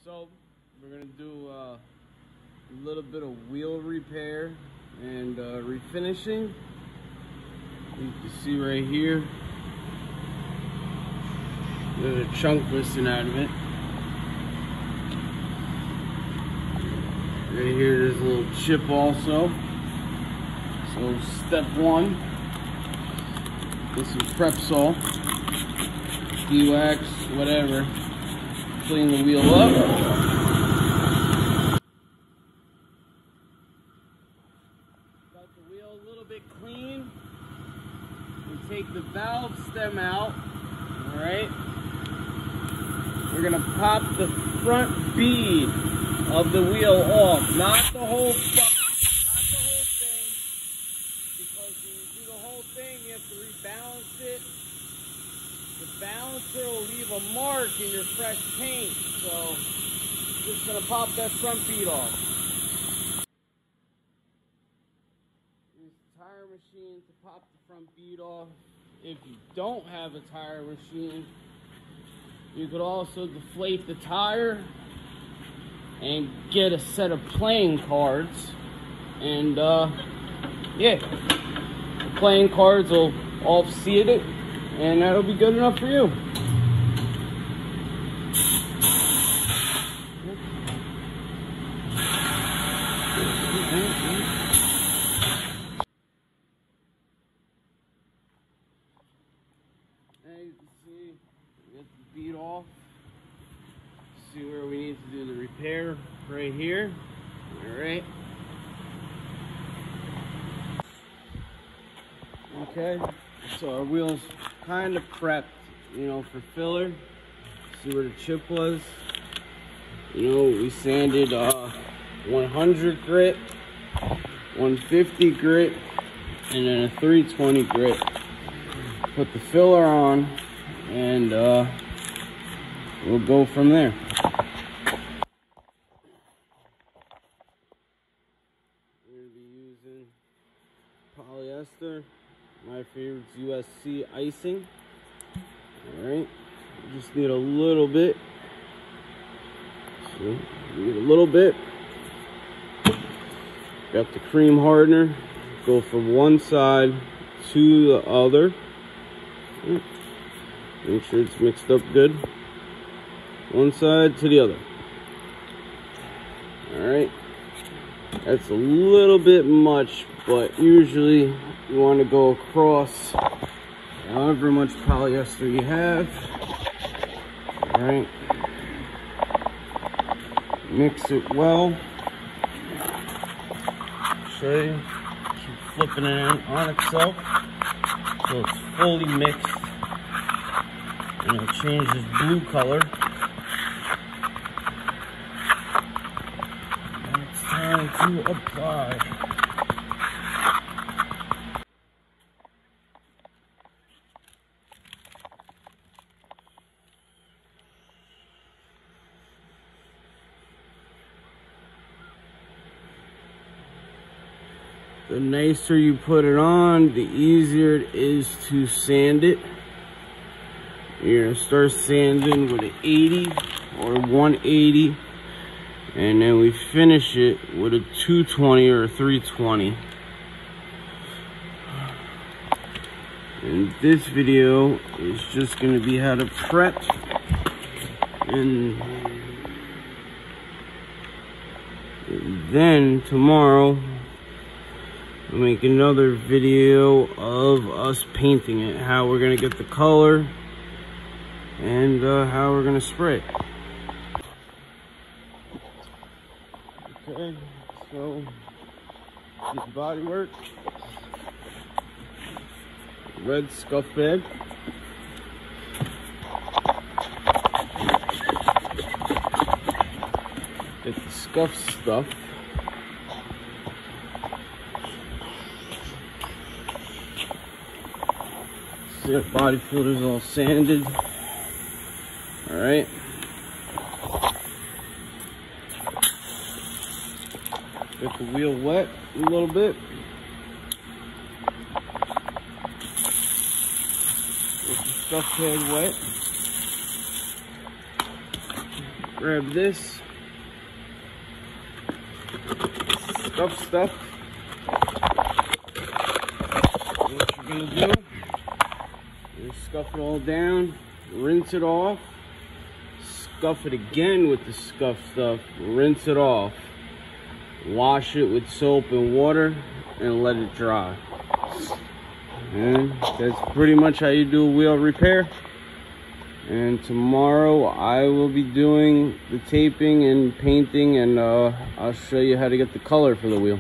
So we're gonna do a little bit of wheel repair and refinishing. You can see right here, there's a chunk missing out of it. Right here, there's a little chip also. So step one, get some Prepsol, D-wax, whatever. Clean the wheel up. Got the wheel a little bit clean. We take the valve stem out. Alright. We're gonna pop the front bead of the wheel off. Not the whole thing. Because when you do the whole thing, you have to rebalance it. The balancer will leave a mark in your fresh paint, so just gonna pop that front bead off. Use the tire machine to pop the front bead off. If you don't have a tire machine, you could also deflate the tire and get a set of playing cards, and yeah, the playing cards will offset it. And that'll be good enough for you. Now you can see, get the bead off. See where we need to do the repair, right here. Alright. Okay, so our wheel's kind of prepped, you know, for filler. See where the chip was? You know, we sanded 100 grit, 150 grit, and then a 320 grit. Put the filler on, and we'll go from there. We're gonna be using polyester. My favorite's USC icing. Alright, just need a little bit. So, need a little bit. Got the cream hardener. Go from one side to the other. Make sure it's mixed up good. One side to the other. Alright. That's a little bit much, but usually you want to go across however much polyester you have. Alright. Mix it well. Show you. Keep flipping it on itself so it's fully mixed. And it'll change this blue color. And it's time to apply. The nicer you put it on, the easier it is to sand it. You're gonna start sanding with an 80 or 180, and then we finish it with a 220 or a 320. And this video is just gonna be how to prep, and then tomorrow I'll make another video of us painting it, how we're gonna get the color and how we're gonna spray it. Okay, so get the body work. Red scuff bag. Get the scuff stuff. See that body filter's all sanded. Alright. Get the wheel wet a little bit. Get the scuff pad wet. grab this scuff stuff. What you're gonna do, you scuff it all down, rinse it off, scuff it again with the scuff stuff, rinse it off, wash it with soap and water, and let it dry. And that's pretty much how you do a wheel repair. And tomorrow I will be doing the taping and painting, and I'll show you how to get the color for the wheel.